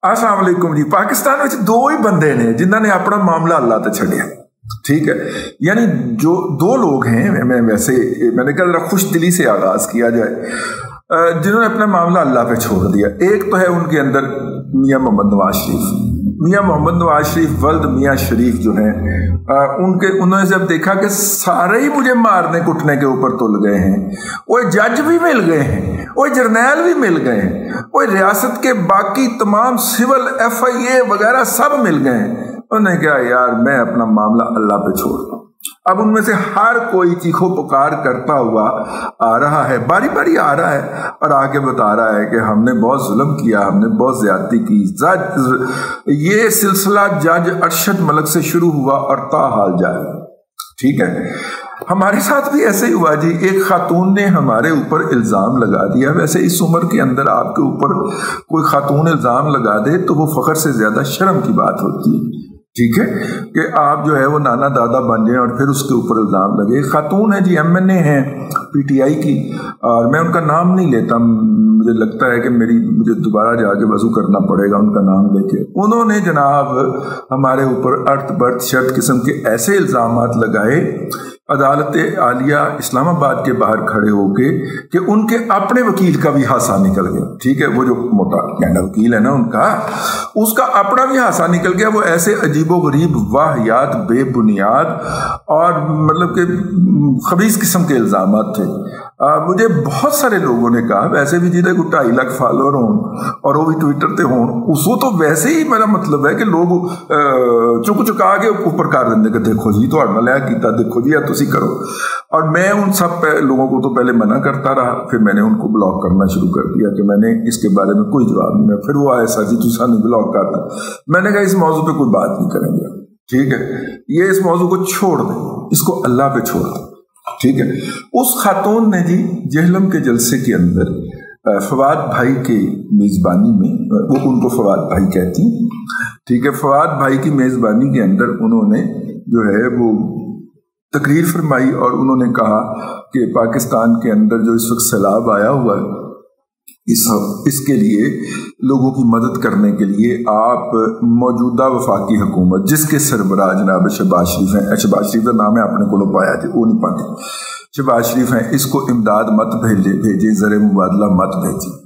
अस्सलाम वालेकुम जी। पाकिस्तान में दो ही बंदे ने जिन्होंने अपना मामला अल्लाह ते छड़िया, ठीक है। यानी जो दो लोग हैं, मैं वैसे मैंने कहा जरा खुश दिली से आगाज किया जाए, जिन्होंने अपना मामला अल्लाह पे छोड़ दिया। एक तो है उनके अंदर मियाँ मोहम्मद नवाज शरीफ। मियाँ मोहम्मद नवाज शरीफ वल्द मियाँ शरीफ जो हैं, उन्होंने जब देखा कि सारे ही मुझे मारने कुटने के ऊपर तुल गए हैं, वो जज भी मिल गए हैं, वो जर्नैल भी मिल गए हैं, वो रियासत के बाकी तमाम सिविल FIA वगैरह सब मिल गए हैं, उन्होंने कहा यार मैं अपना मामला अल्लाह पे छोड़ दूं। अब उनमें से हर कोई चीखो पुकार करता हुआ आ रहा है, बारी बारी आ रहा है और आके बता रहा है कि हमने बहुत जुल्म किया, हमने बहुत ज्यादती की। ये सिलसिला जज अरशद मलिक से शुरू हुआ और ताहाल जाए, ठीक है। हमारे साथ भी ऐसे ही हुआ जी। एक खातून ने हमारे ऊपर इल्जाम लगा दिया। वैसे इस उम्र के अंदर आपके ऊपर कोई खातून इल्जाम लगा दे तो वो फख्र से ज्यादा शर्म की बात होती है, ठीक है, कि आप जो है वो नाना दादा बन जाए और फिर उसके ऊपर इल्जाम लगे। खातून है जी, MNA है PTI की, और मैं उनका नाम नहीं लेता, मुझे लगता है कि मुझे दोबारा जाके वजू करना पड़ेगा उनका नाम लेके। उन्होंने जनाब हमारे ऊपर अर्थ बर्थ शर्त किस्म के ऐसे इल्जामात लगाए अदालत आलिया इस्लामाबाद के बाहर खड़े होके कि उनके अपने वकील का भी हासा निकल गया, ठीक है। वो जो मोटा गैंडा वकील है ना उनका, उसका अपना भी हासा निकल गया। वो ऐसे अजीबो गरीब वाहियात बेबुनियाद और मतलब के खबीस किस्म के इल्जामात थे। मुझे बहुत सारे लोगों ने कहा, वैसे भी जिन्हें को 2.5 लाख फॉलोअर हों और वो भी ट्विटर पे हों, उसको तो वैसे ही मेरा मतलब है कि लोग चुक चुका के ऊपर कर देंगे कि देखो जी तो लिया किया, देखो जी या तुसी करो। और मैं उन सब लोगों को तो पहले मना करता रहा, फिर मैंने उनको ब्लॉक करना शुरू कर दिया कि मैंने इसके बारे में कोई जवाब नहीं। फिर वो आए सर जी तुसा नहीं ब्लॉक करना। मैंने कहा इस मौजू पे कोई बात नहीं करेंगे, ठीक है, ये इस मौजू को छोड़ दें, इसको अल्लाह पे छोड़ दें, ठीक है। उस खातून ने जी जहलम के जलसे के अंदर फवाद भाई की मेज़बानी में, वो उनको फवाद भाई कहती, ठीक है, फवाद भाई की मेज़बानी के अंदर उन्होंने जो है वो तकरीर फरमाई और उन्होंने कहा कि पाकिस्तान के अंदर जो इस वक्त सैलाब आया हुआ है, इसके लिए लोगों की मदद करने के लिए आप मौजूदा वफाकी हुकूमत जिसके सरबराह जनाब शहबाज शरीफ हैं, शहबाज शरीफ का नाम है आपने को पाया थे, वो नहीं पाते, शहबाज शरीफ हैं, इसको इमदाद मत भेजे, ज़र मुबादला मत भेजे।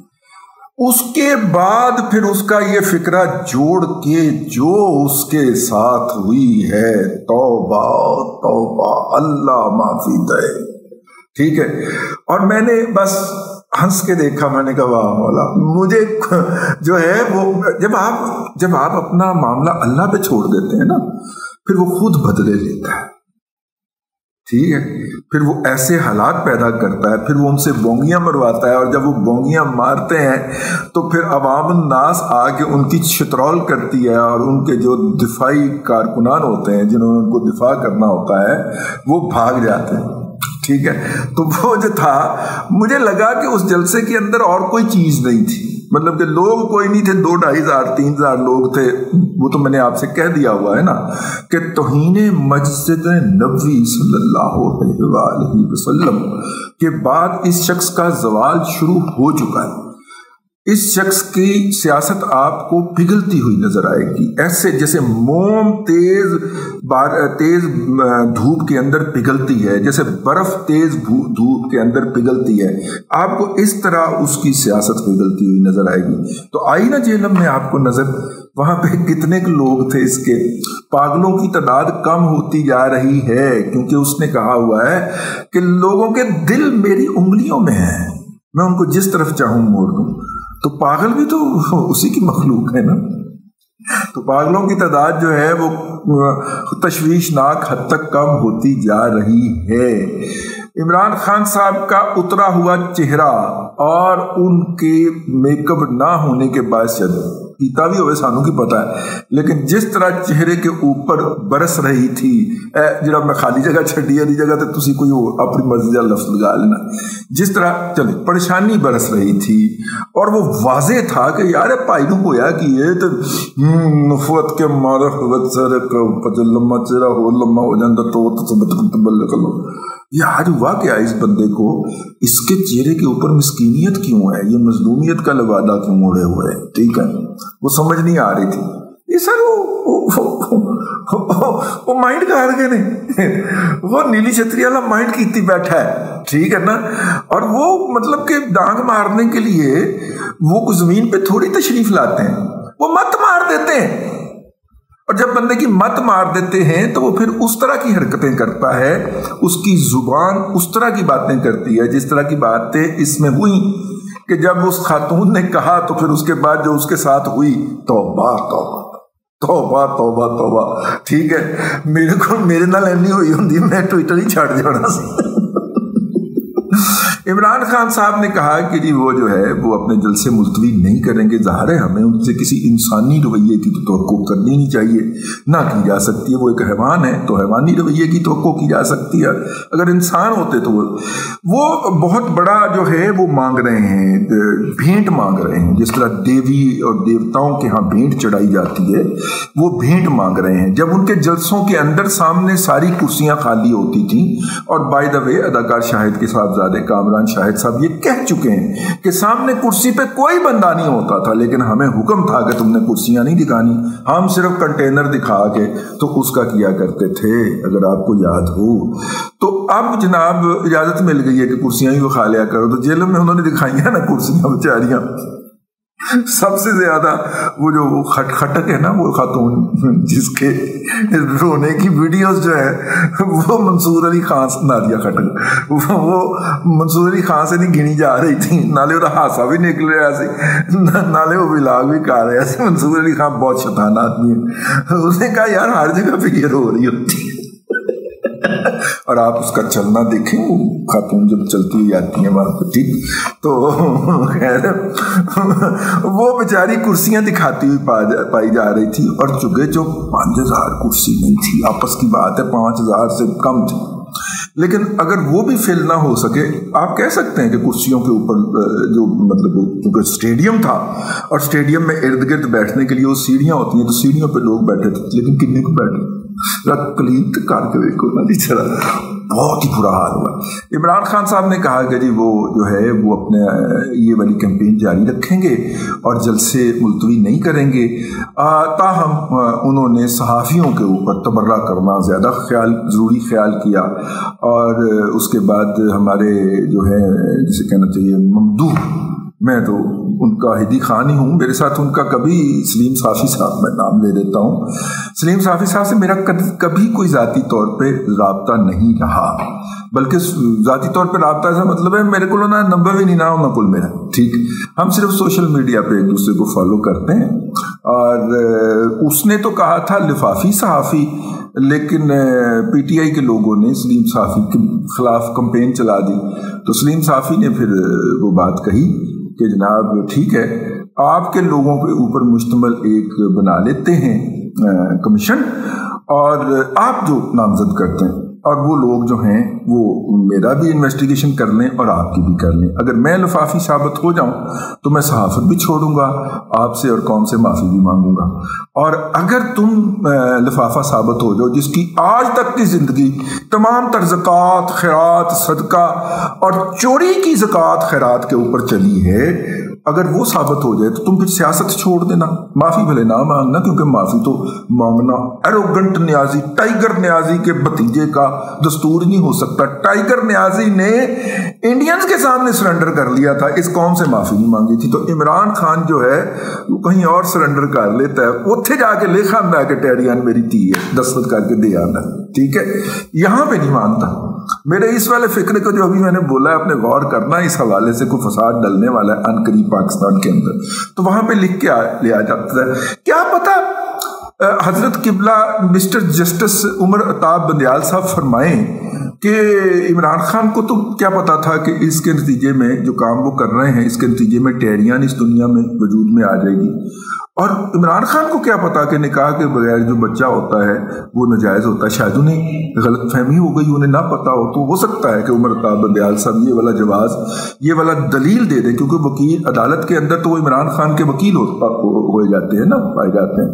उसके बाद फिर उसका ये फिक्रा जोड़ के जो उसके साथ हुई है, तौबा तौबा अल्लाह माफी दे, ठीक है। और मैंने बस हंस के देखा, मैंने कहा वाह मौला, मुझे जो है वो जब आप अपना मामला अल्लाह पे छोड़ देते हैं ना, फिर वो खुद बदले लेता है, ठीक है। फिर वो ऐसे हालात पैदा करता है, फिर वो उनसे बोंगियां मरवाता है, और जब वो बोंगियां मारते हैं तो फिर अवाम नास आके उनकी छितरौल करती है, और उनके जो दिफाई कारकुनान होते हैं जिन्होंने उनको दिफा करना होता है वो भाग जाते हैं, ठीक है। तो वो जो था, मुझे लगा कि उस जलसे के अंदर और कोई चीज नहीं थी, मतलब कि लोग कोई नहीं थे, 2-2,500-3,000 लोग थे। वो तो मैंने आपसे कह दिया हुआ है ना कि तौहीन मस्जिद नबवी सल्लल्लाहु अलैहि वसल्लम के बाद इस शख्स का जवाल शुरू हो चुका है। इस शख्स की सियासत आपको पिघलती हुई नजर आएगी, ऐसे जैसे मोम तेज धूप के अंदर पिघलती है, जैसे बर्फ तेज धूप के अंदर पिघलती है, आपको इस तरह उसकी सियासत पिघलती हुई नजर आएगी। तो आई ना जेहलम में आपको नजर, वहां पे कितने लोग थे, इसके पागलों की तादाद कम होती जा रही है, क्योंकि उसने कहा हुआ है कि लोगों के दिल मेरी उंगलियों में है, मैं उनको जिस तरफ चाहूं मोड़ दूं। तो पागल भी तो उसी की मखलूक है ना। तो पागलों की तादाद जो है वो तशवीशनाक हद तक कम होती जा रही है। इमरान खान साहब का उतरा हुआ चेहरा और उनके मेकअप ना होने के बायस कीता भी होवे सानू की पता है, लेकिन जिस तरह चेहरे के ऊपर बरस रही थी, जरा मैं खाली जगह छड़ी वाली जगह तो तुसी कोई अपनी मर्जी का लफ्ज लगा लेना, जिस तरह चले परेशानी बरस रही थी, और वो वाजे था कि यार भाई नूं होया कि ये तो नफरत के मारे लम्मा चेहरा हो लम्मा हो जाता तो बल्ले कलो ये आज हुआ क्या इस बंदे को, इसके चेहरे के ऊपर मिस्कीनियत क्यों है, ये मजलूमियत का लबादा क्यों ओढ़े हुए है, ठीक है, वो समझ नहीं आ रही थी। ये सर वो माइंड का हर गए नहीं वो नीली छतरी वाला माइंड की बैठा है, ठीक है ना। और वो मतलब कि डांग मारने के लिए वो कुछ जमीन पे थोड़ी तशरीफ लाते हैं, वो मत मार देते हैं। और जब बंदे की मत मार देते हैं तो वो फिर उस तरह की हरकतें करता है, उसकी जुबान उस तरह की बातें करती है जिस तरह की बातें इसमें हुई कि जब उस खातून ने कहा तो फिर उसके बाद जो उसके साथ हुई, तौबा तौबा तौबा तौबा तौबा, ठीक है। मेरे नाल नहीं हुई होंगी, मैं ट्विटर ही छड़ जाना सी। इमरान खान साहब ने कहा कि जी वो जो है वो अपने जलसे मुलतवी नहीं करेंगे। ज़ाहिर है हमें उनसे किसी इंसानी रवैये की तो तवक्को करनी नहीं चाहिए, ना की जा सकती है। वो एक हैवान है तो हैवानी रवैये की तवक्को की जा सकती है। अगर इंसान होते तो वो बहुत बड़ा जो है वो मांग रहे हैं, भेंट मांग रहे हैं। जिस तरह देवी और देवताओं के यहाँ भेंट चढ़ाई जाती है, वो भेंट मांग रहे हैं। जब उनके जलसों के अंदर सामने सारी कुर्सियाँ खाली होती थी, और बाय द वे अदाकार शाहिद के साहबजादे कामरान शाहिद साहब ये कह चुके हैं कि सामने कुर्सी पे कोई बंदा नहीं होता था, लेकिन हमें हुक्म था कि तुमने कुर्सियां नहीं दिखानी, हम सिर्फ कंटेनर दिखा के तो उसका किया करते थे, अगर आपको याद हो। तो अब जनाब इजाजत मिल गई है कि कुर्सियां ही विखा लिया करो, तो जेलों में उन्होंने दिखाई है ना कुर्सियां बेचारियां। सबसे ज्यादा वो जो खटक है ना, वो खातून जिसके रोने की वीडियोस जो है वो मंसूर अली खान, नादिया खटक, वो मंसूर अली खान से नहीं गिनी जा रही थी, नाले वो हासा भी निकल रहा से, नाले वो विलाग भी कर रहा से। मंसूर अली खान बहुत शैतान आदमी है, उसने कहा यार हर जगह पे ये रो रही होती है। और आप उसका चलना देखें, वो खातून जब चलती हुई आती है वहां पर, ठीक, तो खैर वो बेचारी कुर्सियां दिखाती हुई पाई जा रही थी। और चुगे जो 5000 कुर्सी नहीं थी, आपस की बात है 5000 से कम थी, लेकिन अगर वो भी फिल ना हो सके, आप कह सकते हैं कि कुर्सियों के ऊपर जो मतलब क्योंकि स्टेडियम था और स्टेडियम में इर्द गिर्द बैठने के लिए वो सीढ़ियां होती हैं, तो सीढ़ियों पे लोग बैठे थे, लेकिन कितने को बैठे कलीन करके देखो ना, बहुत ही बुरा हाल हुआ। इमरान खान साहब ने कहा कि जी वो जो है वो अपने ये वाली कैंपेन जारी रखेंगे और जलसे मुलतवी नहीं करेंगे। ताहम उन्होंने सहाफ़ियों के ऊपर तबर्रा करना ज़्यादा ज़रूरी ख्याल किया। और उसके बाद हमारे जो है जिसे कहना चाहिए ममदूह, मैं तो उनका हिदी खान ही हूँ, मेरे साथ उनका कभी सलीम साफ़ी साहब, मैं नाम ले देता हूँ, सलीम साफ़ी साहब से मेरा कभी कोई ज़ाती तौर पे रब्ता नहीं रहा, बल्कि ज़ाती तौर पे रब्ता ऐसा मतलब है मेरे को ना नंबर भी नहीं ना हो कुल मेरा, ठीक, हम सिर्फ सोशल मीडिया पे एक दूसरे को फॉलो करते हैं। और उसने तो कहा था लिफाफी सहाफ़ी, लेकिन पीटीआई के लोगों ने सलीम साफ़ी के खिलाफ कंपेन चला दी, तो सलीम साफ़ी ने फिर वो बात कही कि जनाब ठीक है, आपके लोगों के ऊपर मुश्तमल एक बना लेते हैं कमीशन, और आप जो नामजद करते हैं और वो लोग जो हैं वो मेरा भी इन्वेस्टिगेशन कर लें और आपकी भी कर लें। अगर मैं लिफाफी साबित हो जाऊं तो मैं सहाफ़त भी छोड़ूंगा आपसे और कौम से माफ़ी भी मांगूंगा। और अगर तुम लिफाफा साबित हो जाओ जिसकी आज तक की ज़िंदगी तमाम तर ज़कात, खैरात, सदका और चोरी की ज़कात खैरात के ऊपर चली है, अगर वो साबित हो जाए तो तुम फिर सियासत छोड़ देना, माफ़ी भले ना मांगना, क्योंकि माफ़ी तो मांगना एरोगेंट न्याजी, टाइगर न्याजी के भतीजे का दस्तूर नहीं हो सकता। टाइगर न्याजी ने इंडियंस के सामने सरेंडर कर लिया था, इस कौम से माफ़ी नहीं मांगी थी। तो इमरान खान जो है वो कहीं और सरेंडर कर लेता है, उत्थे जाके लिखा आंदा कि टैरियन मेरी धी है, दस्तखत करके दे आंदा, ठीक है, यहाँ पे नहीं मानता। मेरे इस वाले फिक्र को जो अभी मैंने बोला है, अपने गौर करना, इस हवाले से कोई फसाद डलने वाला है अनकरीब पाकिस्तान के अंदर, तो वहां पे लिख के लिया जाता है। क्या पता हजरत किबला मिस्टर जस्टिस उमर अताब बंदियाल साहब फरमाएं कि इमरान खान को तो क्या पता था कि इसके नतीजे में जो काम वो कर रहे हैं, इसके नतीजे में टैरियन इस दुनिया में वजूद में आ जाएगी, اور عمران خان کو کیا پتا کہ نکاح کے بغیر جو بچہ ہوتا ہے وہ ناجائز ہوتا ہے. شاید انہیں غلط فہمی ہو گئی, انہیں نہ پتا ہو. تو ہو سکتا ہے کہ عمر طاہر بندیال صاحب یہ والا جواز, یہ والا دلیل دے دیں, کیونکہ وکیل عدالت کے اندر تو وہ عمران خان کے وکیل ہو جاتے ہیں نا, پائے جاتے ہیں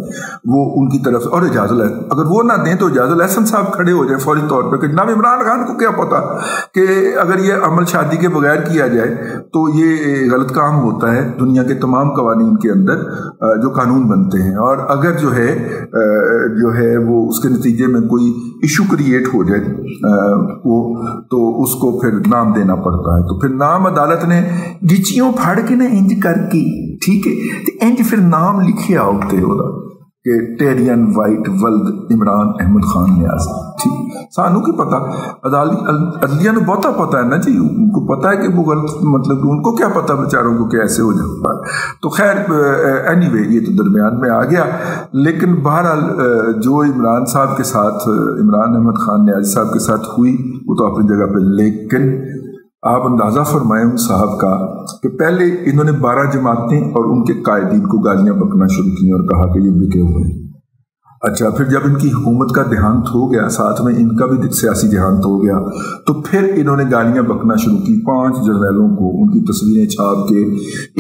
وہ ان کی طرف. اور اعجاز الحسن اگر وہ نہ دیں تو اعجاز الحسن صاحب کھڑے ہو جائیں فوری طور پہ کہ جناب عمران خان کو کیا پتا کہ اگر یہ عمل شادی کے بغیر کیا جائے تو یہ غلط کام ہوتا ہے. دنیا کے تمام قوانین کے اندر جو قانون بنتے ہیں, اور اگر جو ہے وہ اس کے نتیجے میں کوئی ایشو کریٹ ہو جائے وہ تو اس کو پھر نام دینا پڑتا ہے. تو پھر نام عدالت نے گچیوں پھاڑ کے نا انج کر کے, ٹھیک ہے, تو انج پھر نام لکھے ہوتے ہو کہ ٹیرین وائٹ ولد عمران احمد خان نیاز. ٹھیک, سانو کی پتا, عدلیہ نے بہتا پتا ہے نا جی, ان کو پتا ہے کہ وہ غلط, مطلب ان کو کیا پتا بیچاروں کو کہ ایسے ہو جاتا ہے. تو خیر اینی وے یہ تو درمیان میں آ گیا. لیکن بہرحال جو عمران صاحب کے ساتھ, عمران احمد خان نیازی صاحب کے ساتھ ہوئی وہ تو اپنی جگہ پہ, لیکن آپ اندازہ فرمائیں ان صاحب کا کہ پہلے انہوں نے 12 جماعتیں اور ان کے قائدین کو گالیاں بکنا شروع کی اور کہا کہ یہ بکے ہوئے ہیں. اچھا, پھر جب ان کی حکومت کا دیہانت ہو گیا, ساتھ میں ان کا بھی سیاسی دیہانت ہو گیا, تو پھر انہوں نے گالیاں بکنا شروع کی. 5 جرنیلوں کو ان کی تصویریں چھاپ کے,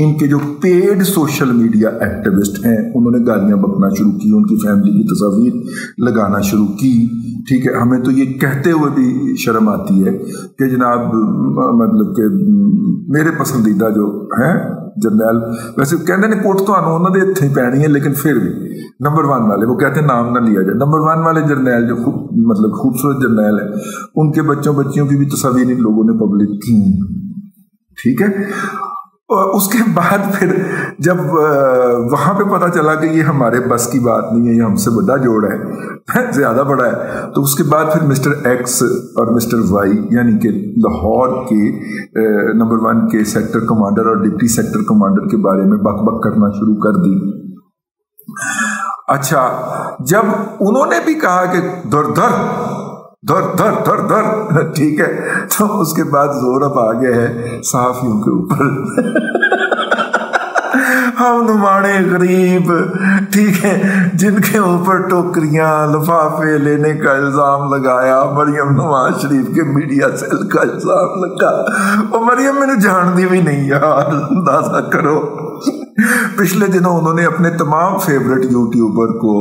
ان کے جو پیڈ سوشل میڈیا ایکٹیوسٹ ہیں انہوں نے گالیاں بکنا شروع کی, ان کی فیملی کی تصاویر لگانا شروع کی. ٹھیک ہے, ہمیں تو یہ کہتے ہوئے بھی شرم آتی ہے کہ جناب مطلب کہ میرے پسندیدہ جو ہیں جرنیل, ویسے کہنے نے کوٹ تو انہوں نے اتنے پہنی ہے, لیکن پھر بھی نمبر 1 والے, وہ کہتے ہیں نام نہ لیا جائے, نمبر 1 والے جرنیل جو مطلب خوبصورت جرنیل ہے, ان کے بچیوں کی بھی تصاویر ان لوگوں نے پبلک کی. ٹھیک ہے, اور اس کے بعد پھر جب وہاں پہ پتا چلا کہ یہ ہمارے بس کی بات نہیں ہے, یہ ہم سے بڑا جوڑ ہے, زیادہ بڑا ہے, تو اس کے بعد پھر مسٹر ایکس اور مسٹر وائی یعنی کہ لاہور کے نمبر 1 کے سیکٹر کمانڈر اور ڈپٹی سیکٹر کمانڈر کے بارے میں بک بک کرنا شروع کر دی. اچھا, جب انہوں نے بھی کہا کہ در در در در در در, ٹھیک ہے, تو اس کے بعد زور اب آ گیا ہے صحافیوں کے اوپر. ہم نمانے غریب, ٹھیک ہے, جن کے اوپر ٹوکریاں لفافے لینے کا الزام لگایا, مریم نواز شریف کے میڈیا سیل کا الزام لگا. اور مریم میں نے جان دی بھی نہیں یار, اندازہ کرو. پچھلے دنوں انہوں نے اپنے تمام فیورٹ یوٹیوبر کو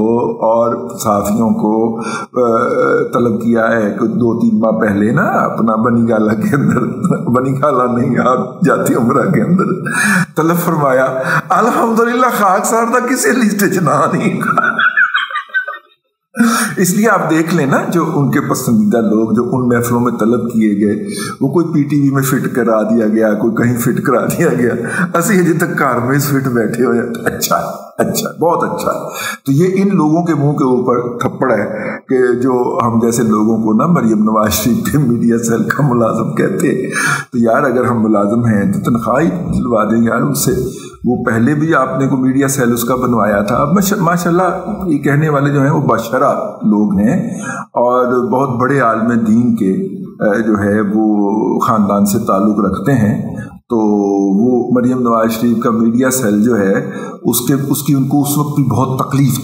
اور صحافیوں کو طلب کیا ہے کہ 2-3 ماہ پہلے نا اپنا بنی گالہ کے اندر, بنی گالہ نہیں آپ جاتی عمرہ کے اندر طلب فرمایا. الحمدللہ خاک سار تھا کسی لسٹ چنا نہیں. اس لیے آپ دیکھ لیں نا, جو ان کے پسندیدہ لوگ جو ان محفلوں میں طلب کیے گئے, وہ کوئی پی ٹی وی میں فٹ کرا دیا گیا, کوئی کہیں فٹ کرا دیا گیا, اسی ہجے تک کار میں فٹ بیٹھے ہوئے. اچھا اچھا, بہت اچھا. تو یہ ان لوگوں کے منہ کے اوپر تھپڑ ہے کہ جو ہم جیسے لوگوں کو نا مریم نواز شریف کے میڈیا سیل کا ملازم کہتے ہیں. تو یار اگر ہم ملازم ہیں تو تنخواہ دلوا دیں یار ان سے. وہ پہلے بھی آپ نے کو میڈیا سیل اس کا بنوایا تھا. اب ماشاء اللہ یہ کہنے والے جو ہیں وہ بشرا لوگ ہیں اور بہت بڑے عالم دین کے جو ہے وہ خاندان سے تعلق رکھتے ہیں. تو وہ مریم نواز شریف کا میڈیا سیل جو ہے اس کی ان کو اس وقت بھی بہت تکلیف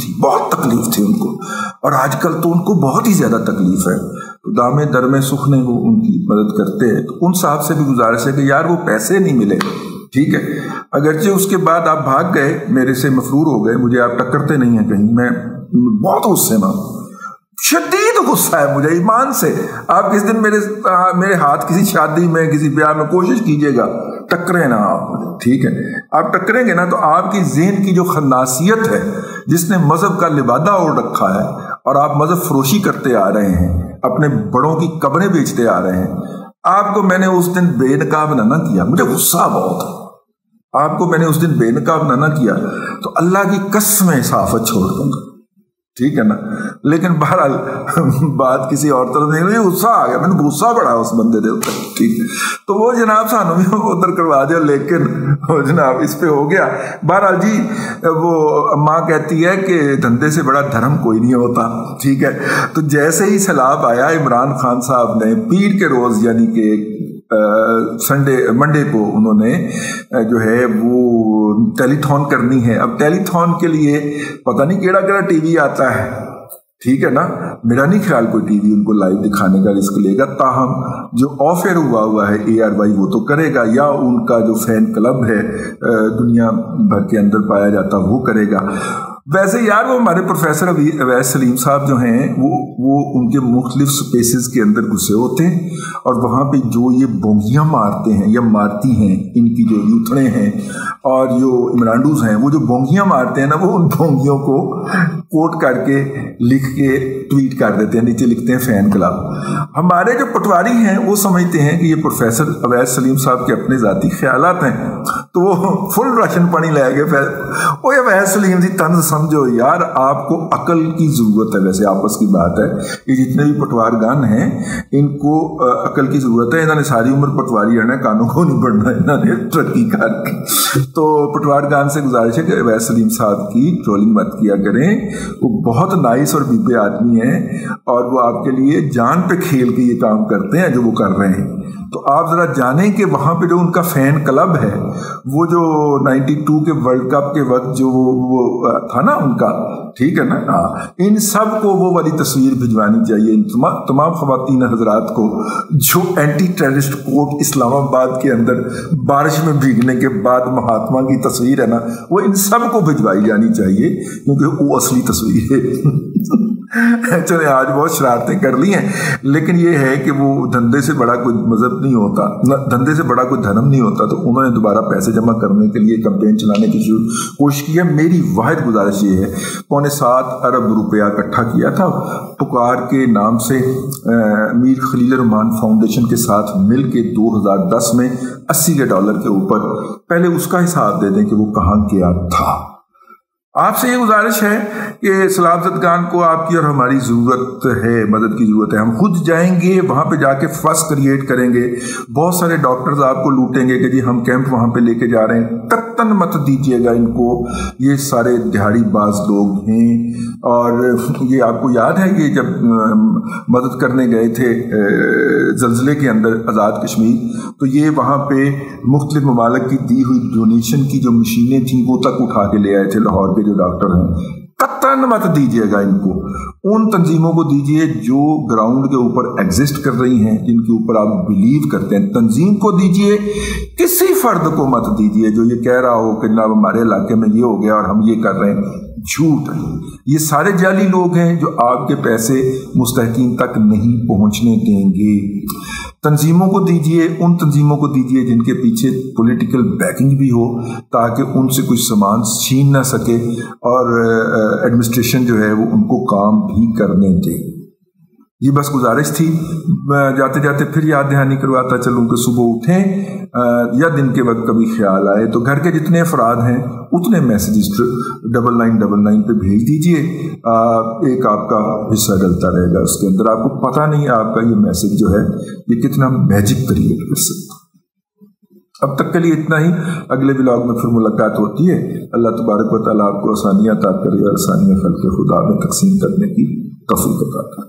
تھی ان کو, اور آج کل تو ان کو بہت ہی زیادہ تکلیف ہے. تو دامے در میں سخ نے وہ ان کی مدد کرتے ہیں. تو ان صاحب سے بھی گزارش ہے کہ یار وہ پیسے نہیں ملے, ٹھیک ہے, اگرچہ اس کے بعد آپ بھاگ گئے, میرے سے مفرور ہو گئے, مجھے آپ ٹکرتے نہیں ہیں کہیں, میں بہت غصے میں ہوں, شدید غصہ ہے مجھے ایمان سے. آپ کس دن میرے ہاتھ کسی شادی میں کسی بیاہ میں کوشش کیجئے گا, ٹکرے نا آپ, ٹھیک ہے. آپ ٹکریں گے نا تو آپ کی ذہن کی جو خناسیت ہے, جس نے مذہب کا لبادہ اوڑھ رکھا ہے اور آپ مذہب فروشی کرتے آ رہے ہیں, اپنے بڑوں کی قبریں بیچتے آ رہے ہیں. آپ کو میں نے اس دن بے نقاب نہ کیا, مجھے غصہ بہت ہے, آپ کو میں نے اس دن بے نقاب نہ کیا تو اللہ کی قسم صحافت چھوڑ دوں گا, ٹھیک ہے نا. لیکن بہرحال بات کسی اور طرف نہیں, مجھے غصہ آ گیا, میں نے غصہ بڑھا اس بندے دے اوپر, ٹھیک ہے. تو وہ جناب سانو بھی ادھر کروا دیا, لیکن وہ جناب اس پہ ہو گیا. بہرحال جی وہ ماں کہتی ہے کہ دھندے سے بڑا دھرم کوئی نہیں ہوتا, ٹھیک ہے. تو جیسے ہی سیلاب آیا, عمران خان صاحب نے پیر کے روز یعنی کہ منڈے کو انہوں نے جو ہے وہ ٹیلی تھون کرنی ہے. اب ٹیلی تھون کے لیے پتہ نہیں کیڑا کیڑا ٹی وی آتا ہے, ٹھیک ہے نا, میرا نہیں خیال کوئی ٹی وی ان کو لائیو دکھانے کا رسک لے گا. تاہم جو آف ایئر ہوا ہے ARY وہ تو کرے گا, یا ان کا جو فین کلب ہے دنیا بھر کے اندر پایا جاتا وہ کرے گا. ویسے یار وہ ہمارے پروفیسر اویس سلیم صاحب جو ہیں وہ ان کے مختلف سپیسز کے اندر گھسے ہوتے ہیں, اور وہاں پہ جو یہ بونگیاں مارتے ہیں یا مارتی ہیں ان کی جو یوتھڑے ہیں اور جو عمرانڈوز ہیں, وہ جو بونگیاں مارتے ہیں نا, وہ ان بونگیوں کو کوٹ کر کے لکھ کے ٹویٹ کر دیتے ہیں, نیچے لکھتے ہیں فین کلب. ہمارے جو پٹواری ہیں وہ سمجھتے ہیں کہ یہ پروفیسر اویس سلیم صاحب کے اپنے ذاتی خیالات ہیں, تو وہ فل راشن پانی لے گئے. وہ اویس سلیم جی طنز سمجھو یار, آپ کو عقل کی ضرورت ہے. ویسے آپس کی بات ہے, یہ جتنے بھی پٹوار گان ہیں ان کو عقل کی ضرورت ہے. انہوں نے ساری عمر پٹواری رہنا, کانوں کو نہیں پڑھنا, انہوں نے ترقی کر کے. تو پٹوار گان سے گزارش ہے کہ اویس سلیم صاحب کی ٹرولنگ مت کیا کریں. وہ بہت نائس اور بیبے آدمی ہیں, اور وہ آپ کے لیے جان پہ کھیل کے یہ کام کرتے ہیں جو وہ کر رہے ہیں. تو آپ ذرا جانیں کہ وہاں پہ جو ان کا فین کلب ہے, وہ جو 92 کے ورلڈ کپ کے وقت جو وہ تھا نا ان کا, ٹھیک ہے نا, ان سب کو وہ والی تصویر بھجوانی چاہیے, ان تمام خواتین حضرات کو جو اینٹی ٹیررسٹ کوٹ اسلام آباد کے اندر بارش میں بھیگنے کے بعد مہاتما کی تصویر ہے نا, وہ ان سب کو بھجوائی جانی چاہیے, کیونکہ وہ اصلی تصویر ہے. چلے آج بہت شرارتیں کر لی ہیں, لیکن یہ ہے کہ وہ دھندے سے بڑا کوئی مذہب نہیں ہوتا, دھندے سے بڑا کوئی دھرم نہیں ہوتا. تو انہوں نے دوبارہ پیسے جمع کرنے کے لیے کمپین چلانے کی کوشش کی ہے. میری واحد گزارش یہ ہے, 7.25 ارب روپیہ اکٹھا کیا تھا پکار کے نام سے میر خلیل الرحمان فاؤنڈیشن کے ساتھ مل کے 2010 میں $80 کے اوپر. پہلے اس کا حساب دے دیں کہ وہ کہاں کیا تھا. آپ سے یہ گزارش ہے کہ سلاب زدگان کو آپ کی اور ہماری ضرورت ہے, مدد کی ضرورت ہے. ہم خود جائیں گے وہاں پہ جا کے فس کریٹ کریں گے. بہت سارے ڈاکٹرز آپ کو لوٹیں گے کہ جی ہم کیمپ وہاں پہ لے کے جا رہے ہیں. قطعاً مت دیجیے گا ان کو, یہ سارے دہاڑی باز لوگ ہیں. اور یہ آپ کو یاد ہے کہ جب مدد کرنے گئے تھے زلزلے کے اندر آزاد کشمیر, تو یہ وہاں پہ مختلف ممالک کی دی ہوئی ڈونیشن کی جو مشینیں تھیں وہ تک اٹھا کے لے آئے تھے لاہور کے جو ڈاکٹر ہیں. قطعاً مت دیجیے گا ان کو, ان تنظیموں کو دیجیے جو گراؤنڈ کے اوپر ایگزسٹ کر رہی ہیں, جن کے اوپر آپ بلیو کرتے ہیں. تنظیم کو دیجیے, کسی فرد کو مت دیجیے جو یہ کہہ رہا ہو کہ جناب ہمارے علاقے میں یہ ہو گیا اور ہم یہ کر رہے ہیں. جھوٹ ہے. یہ سارے جعلی لوگ ہیں جو آپ کے پیسے مستحقین تک نہیں پہنچنے دیں گے. تنظیموں کو دیجیے, ان تنظیموں کو دیجیے جن کے پیچھے پولیٹیکل بیکنگ بھی ہو, تاکہ ان سے کچھ سامان چھین نہ سکے, اور ایڈمنسٹریشن جو ہے وہ ان کو کام بھی کرنے دے. یہ بس گزارش تھی. جاتے جاتے پھر یاد دہانی کرواتا چلوں کہ صبح اٹھیں یا دن کے وقت کبھی خیال آئے تو گھر کے جتنے افراد ہیں اتنے میسیجز 9999 پہ بھیج دیجئے. ایک آپ کا حصہ ڈلتا رہے گا اس کے اندر. آپ کو پتہ نہیں آپ کا یہ میسیج جو ہے یہ کتنا میجک کریٹ کر سکتا. اب تک کے لیے اتنا ہی. اگلے ولاگ میں پھر ملاقات ہوتی ہے. اللہ تبارک و تعالیٰ آپ کو آسانیاں عطا کرے اور آسانیاں خلق خدا میں تقسیم کرنے کی توفیق عطا کرے.